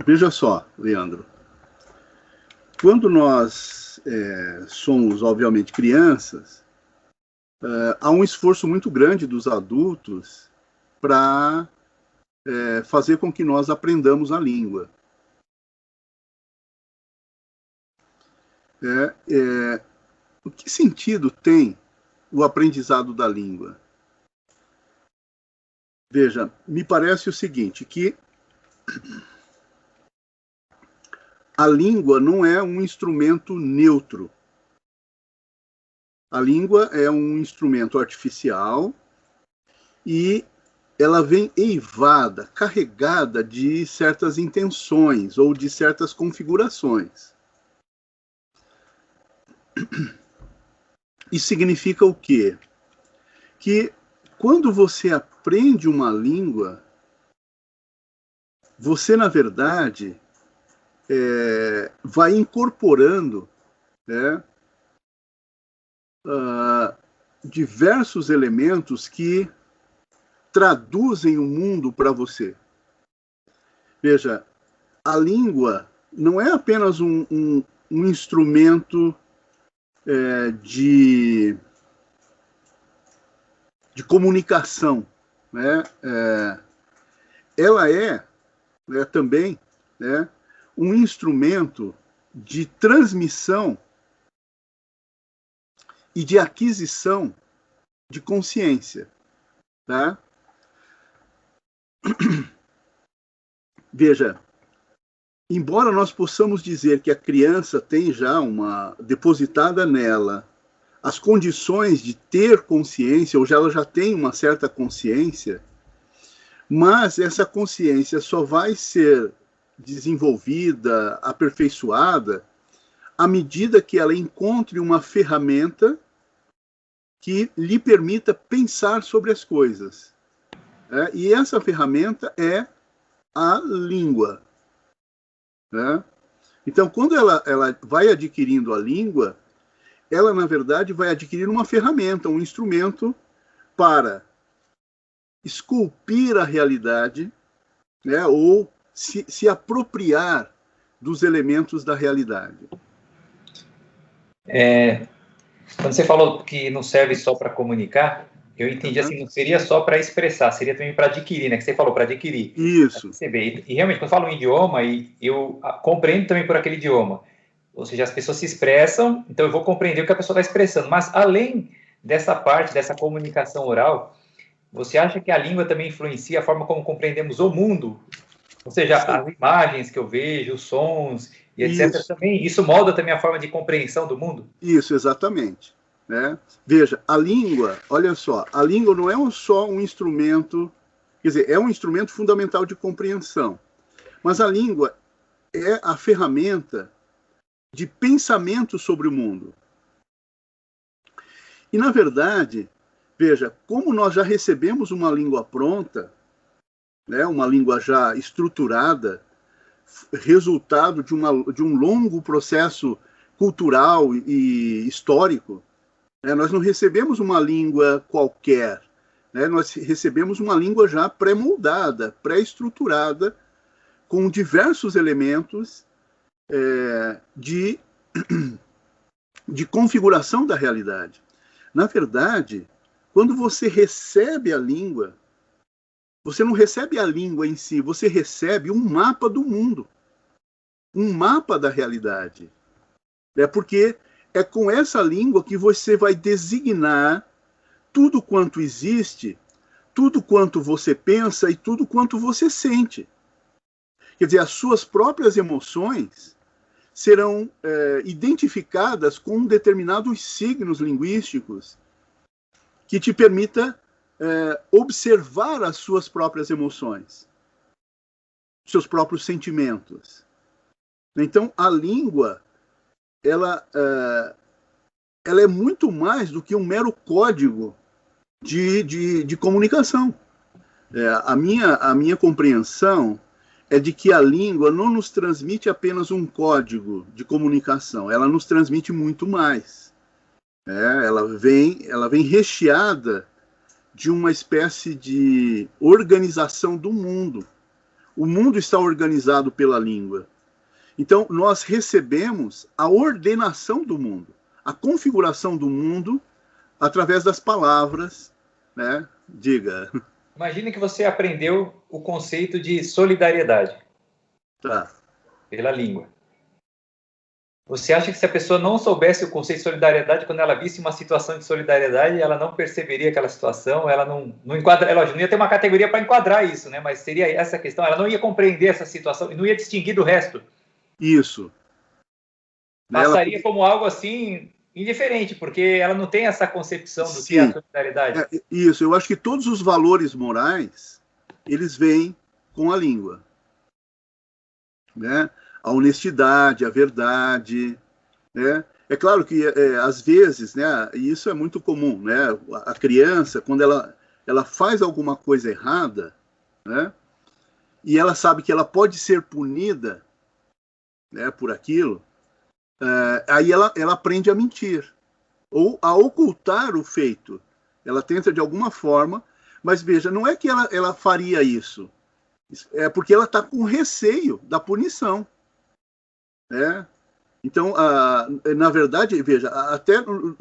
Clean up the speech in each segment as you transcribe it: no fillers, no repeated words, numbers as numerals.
Veja só, Leandro, quando nós somos, obviamente, crianças, há um esforço muito grande dos adultos para fazer com que nós aprendamos a língua. O que sentido tem o aprendizado da língua? Veja, me parece o seguinte, que a língua não é um instrumento neutro. A língua é um instrumento artificial e ela vem eivada, carregada de certas intenções ou de certas configurações. Isso significa o quê? Que quando você aprende uma língua, você, na verdade, vai incorporando, né, diversos elementos que traduzem o mundo para você. Veja, a língua não é apenas um instrumento de comunicação, né? Ela é também, né, um instrumento de transmissão e de aquisição de consciência. Tá? Veja, embora nós possamos dizer que a criança tem já depositada nela as condições de ter consciência, ou ela já tem uma certa consciência, mas essa consciência só vai ser desenvolvida, aperfeiçoada, à medida que ela encontre uma ferramenta que lhe permita pensar sobre as coisas. E essa ferramenta é a língua. Né? Então, quando ela vai adquirindo a língua, ela, na verdade, vai adquirir uma ferramenta, um instrumento para esculpir a realidade, né, ou se apropriar dos elementos da realidade. Quando você falou que não serve só para comunicar, eu entendi assim, não seria só para expressar, seria também para adquirir, né? Que você falou, para adquirir. Isso. E realmente, quando eu falo um idioma, eu compreendo também por aquele idioma. Ou seja, as pessoas se expressam, então eu vou compreender o que a pessoa está expressando. Mas, além dessa parte, dessa comunicação oral, você acha que a língua também influencia a forma como compreendemos o mundo? Ou seja, as imagens que eu vejo, os sons e etc. também, isso molda também a forma de compreensão do mundo? Isso, exatamente. Né? Veja, a língua, olha só, a língua não é só um instrumento, quer dizer, é um instrumento fundamental de compreensão, mas a língua é a ferramenta de pensamento sobre o mundo. E, na verdade, veja, como nós já recebemos uma língua pronta, né, uma língua já estruturada, resultado de um longo processo cultural e histórico, né, nós não recebemos uma língua qualquer, né, nós recebemos uma língua já pré-moldada, pré-estruturada, com diversos elementos de configuração da realidade. Na verdade, quando você recebe a língua, você não recebe a língua em si, você recebe um mapa do mundo, um mapa da realidade. Porque é com essa língua que você vai designar tudo quanto existe, tudo quanto você pensa e tudo quanto você sente. Quer dizer, as suas próprias emoções serão identificadas com determinados signos linguísticos que te permita observar as suas próprias emoções, seus próprios sentimentos. Então, a língua, ela é muito mais do que um mero código de comunicação. A minha compreensão é de que a língua não nos transmite apenas um código de comunicação, ela nos transmite muito mais. Ela vem recheada de uma espécie de organização do mundo, O mundo está organizado pela língua. Então, nós recebemos a ordenação do mundo, a configuração do mundo através das palavras, né? Diga. Imagine que você aprendeu o conceito de solidariedade Tá. pela língua. Você acha que se a pessoa não soubesse o conceito de solidariedade, quando ela visse uma situação de solidariedade, ela não perceberia aquela situação, ela não enquadra, lógico, não ia ter uma categoria para enquadrar isso, né? Mas seria essa a questão, ela não ia compreender essa situação e não ia distinguir do resto. Isso. Passaria como algo assim indiferente, porque ela não tem essa concepção do que é a solidariedade. Isso, eu acho que todos os valores morais, eles vêm com a língua, né? A honestidade, a verdade, né? É claro que, às vezes, né, e isso é muito comum, né? A criança, quando ela faz alguma coisa errada, né, e ela sabe que ela pode ser punida, né, por aquilo, aí ela aprende a mentir, ou a ocultar o feito. Ela tenta de alguma forma, mas veja, não é que ela faria isso, é porque ela está com receio da punição. Então, na verdade, veja, até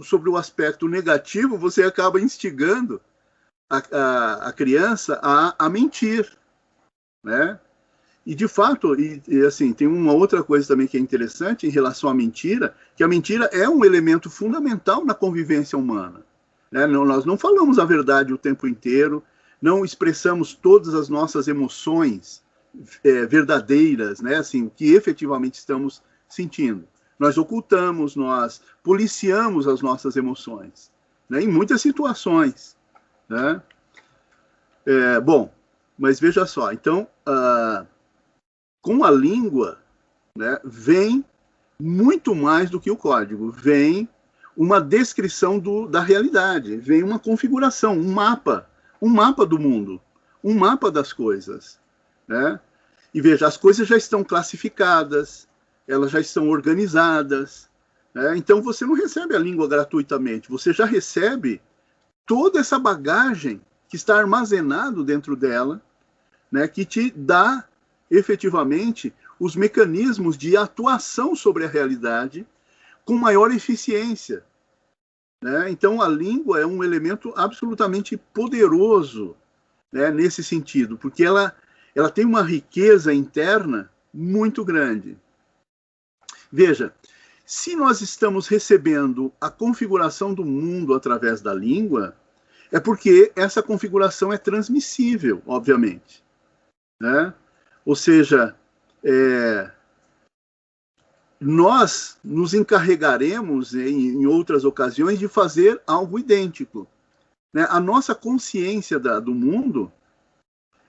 sobre o aspecto negativo, você acaba instigando a criança a mentir, né? E, de fato, assim, tem uma outra coisa também que é interessante em relação à mentira, que a mentira é um elemento fundamental na convivência humana, né? Nós não falamos a verdade o tempo inteiro, não expressamos todas as nossas emoções verdadeiras, né? Assim, o que efetivamente estamos sentindo. Nós ocultamos, nós policiamos as nossas emoções, né? Em muitas situações, né? Bom, mas veja só, então, com a língua, né, vem muito mais do que o código, vem uma descrição da realidade, vem uma configuração, um mapa do mundo, um mapa das coisas, né? E veja, as coisas já estão classificadas, elas já estão organizadas, né? Então você não recebe a língua gratuitamente, você já recebe toda essa bagagem que está armazenado dentro dela, né, que te dá efetivamente os mecanismos de atuação sobre a realidade com maior eficiência, né? Então a língua é um elemento absolutamente poderoso, né, nesse sentido, porque ela tem uma riqueza interna muito grande. Veja, se nós estamos recebendo a configuração do mundo através da língua, é porque essa configuração é transmissível, obviamente, né? Ou seja, nós nos encarregaremos em outras ocasiões de fazer algo idêntico, né? A nossa consciência do mundo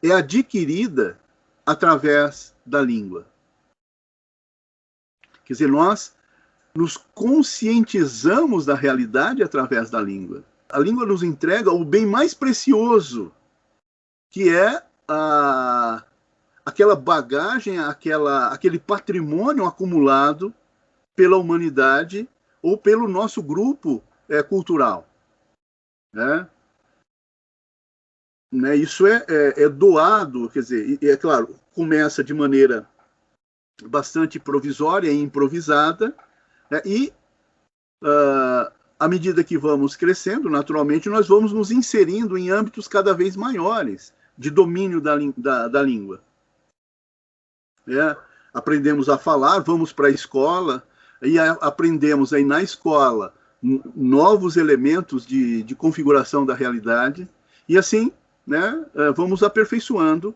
é adquirida através da língua. Quer dizer, nós nos conscientizamos da realidade através da língua. A língua nos entrega o bem mais precioso, que é aquela bagagem, aquele patrimônio acumulado pela humanidade ou pelo nosso grupo cultural, né? Isso é doado, quer dizer, é claro, começa de maneira bastante provisória e improvisada, né? E à medida que vamos crescendo, naturalmente, nós vamos nos inserindo em âmbitos cada vez maiores de domínio da língua. Aprendemos a falar, vamos para a escola, e aprendemos aí na escola novos elementos de configuração da realidade, e assim, né, vamos aperfeiçoando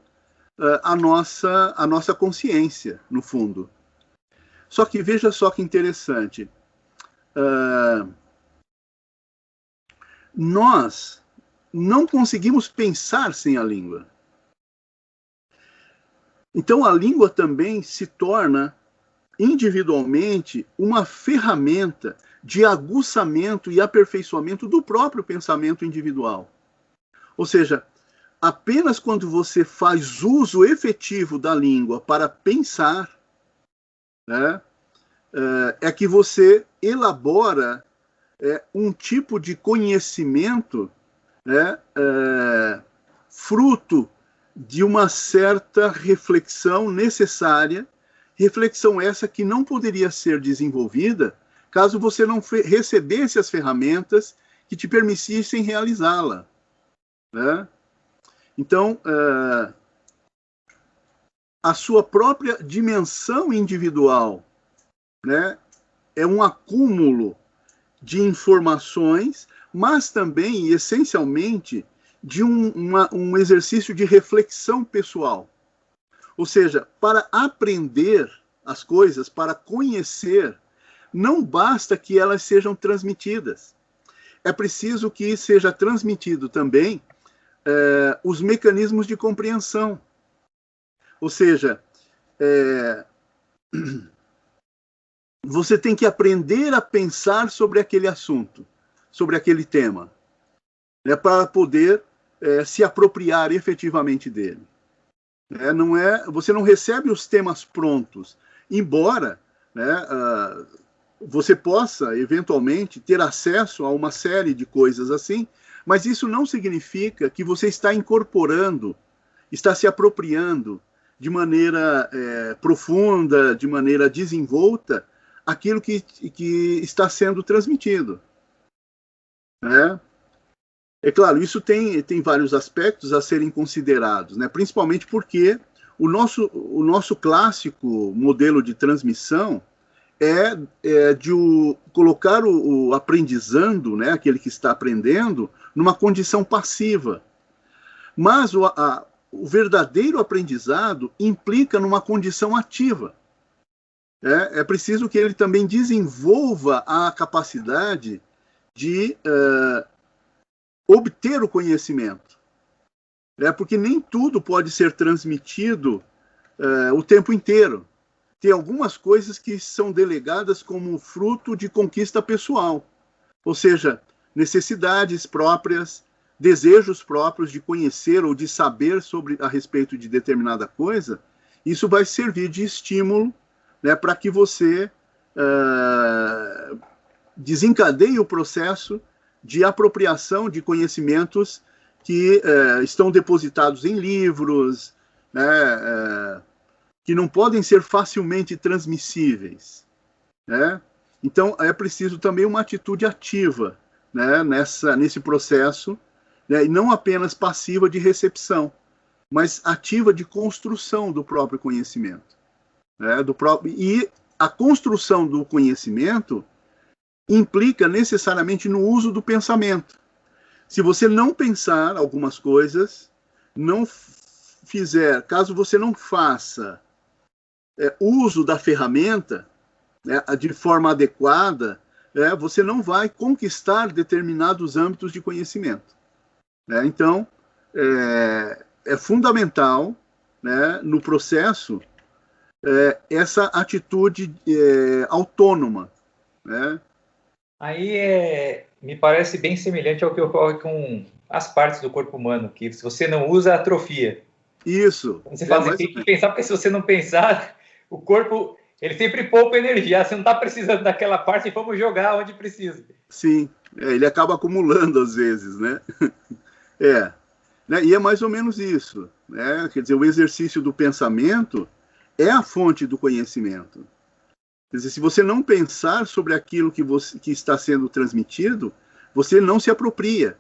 a nossa consciência, no fundo. Só que veja só que interessante, nós não conseguimos pensar sem a língua. Então a língua também se torna individualmente uma ferramenta de aguçamento e aperfeiçoamento do próprio pensamento individual. Ou seja, apenas quando você faz uso efetivo da língua para pensar, né, é que você elabora um tipo de conhecimento, né, fruto de uma certa reflexão necessária, reflexão essa que não poderia ser desenvolvida caso você não recebesse as ferramentas que te permitissem realizá-la, né? Então, a sua própria dimensão individual, né, é um acúmulo de informações, mas também, e essencialmente, de um exercício de reflexão pessoal. Ou seja, para aprender as coisas, para conhecer, não basta que elas sejam transmitidas. É preciso que seja transmitido também os mecanismos de compreensão. Ou seja, você tem que aprender a pensar sobre aquele assunto, sobre aquele tema, né, para poder se apropriar efetivamente dele. Você não recebe os temas prontos, embora, né, você possa, eventualmente, ter acesso a uma série de coisas assim, mas isso não significa que você está incorporando, está se apropriando de maneira profunda, de maneira desenvolta, aquilo que está sendo transmitido, né? É claro, isso tem vários aspectos a serem considerados, né? Principalmente porque o nosso clássico modelo de transmissão é de colocar o aprendizando, né, aquele que está aprendendo, numa condição passiva. Mas o verdadeiro aprendizado implica numa condição ativa. É preciso que ele também desenvolva a capacidade de obter o conhecimento. Porque nem tudo pode ser transmitido o tempo inteiro. Tem algumas coisas que são delegadas como fruto de conquista pessoal. Ou seja, necessidades próprias, desejos próprios de conhecer ou de saber a respeito de determinada coisa. Isso vai servir de estímulo, né, para que você desencadeie o processo de apropriação de conhecimentos que estão depositados em livros, né, que não podem ser facilmente transmissíveis, né? Então, é preciso também uma atitude ativa, né, nesse processo, né, e não apenas passiva de recepção, mas ativa de construção do próprio conhecimento. Né, e a construção do conhecimento implica necessariamente no uso do pensamento. Se você não pensar algumas coisas, caso você não faça uso da ferramenta, né, de forma adequada, você não vai conquistar determinados âmbitos de conhecimento. Né? Então, é fundamental, né, no processo, essa atitude autônoma. Né? Aí me parece bem semelhante ao que ocorre com as partes do corpo humano, que se você não usa, atrofia. Isso. Você fala assim, tem que pensar, porque se você não pensar, o corpo, ele sempre poupa energia. Você não está precisando daquela parte, vamos jogar onde precisa. Sim, ele acaba acumulando às vezes, né? Né? E é mais ou menos isso. Né? Quer dizer, o exercício do pensamento é a fonte do conhecimento. Quer dizer, se você não pensar sobre aquilo que está sendo transmitido, você não se apropria,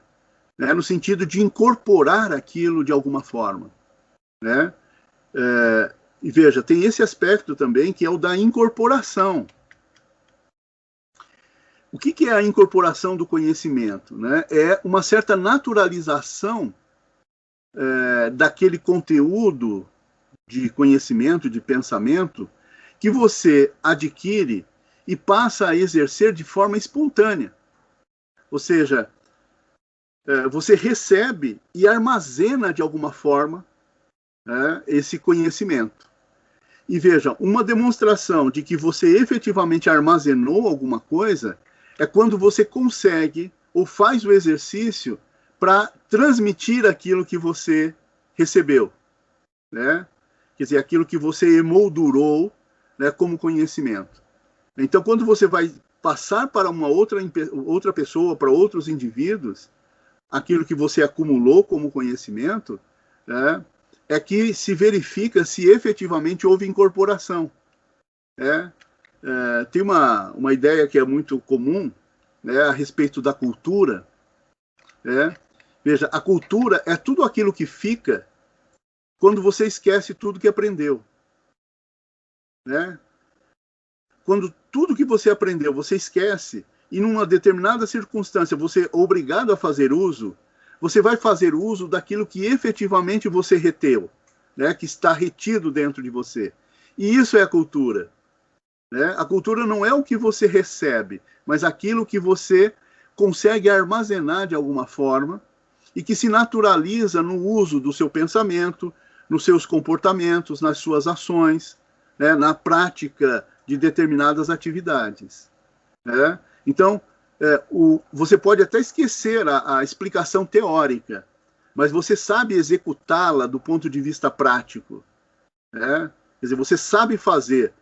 né? No sentido de incorporar aquilo de alguma forma. Né? E veja, tem esse aspecto também, que é o da incorporação. O que é a incorporação do conhecimento? Né? É uma certa naturalização daquele conteúdo de conhecimento, de pensamento, que você adquire e passa a exercer de forma espontânea. Ou seja, você recebe e armazena de alguma forma esse conhecimento. E veja, uma demonstração de que você efetivamente armazenou alguma coisa é quando você consegue ou faz o exercício para transmitir aquilo que você recebeu, né? Quer dizer, aquilo que você emoldurou, né, como conhecimento. Então, quando você vai passar para uma outra pessoa, para outros indivíduos, aquilo que você acumulou como conhecimento, né, é que se verifica se efetivamente houve incorporação. Tem uma ideia que é muito comum, né, a respeito da cultura. Veja, a cultura é tudo aquilo que fica quando você esquece tudo que aprendeu. Quando tudo que você aprendeu você esquece, e numa determinada circunstância você é obrigado a fazer uso, você vai fazer uso daquilo que efetivamente você reteu, que está retido dentro de você. E isso é a cultura. A cultura não é o que você recebe, mas aquilo que você consegue armazenar de alguma forma e que se naturaliza no uso do seu pensamento, nos seus comportamentos, nas suas ações, na prática de determinadas atividades. Então, você pode até esquecer a explicação teórica, mas você sabe executá-la do ponto de vista prático. Quer dizer, você sabe fazer.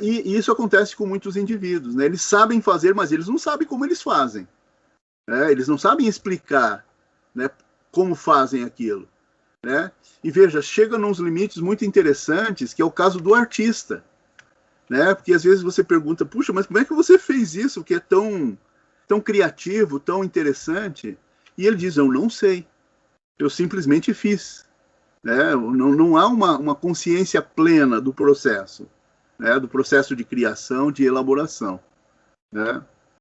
E isso acontece com muitos indivíduos. Eles sabem fazer, mas eles não sabem como eles fazem. Eles não sabem explicar, como fazem aquilo. E veja, chega nos limites muito interessantes, que é o caso do artista. Porque às vezes você pergunta, puxa, mas como é que você fez isso, que é tão criativo, tão interessante? E ele diz, eu não sei, eu simplesmente fiz. Não há uma consciência plena do processo de criação, de elaboração.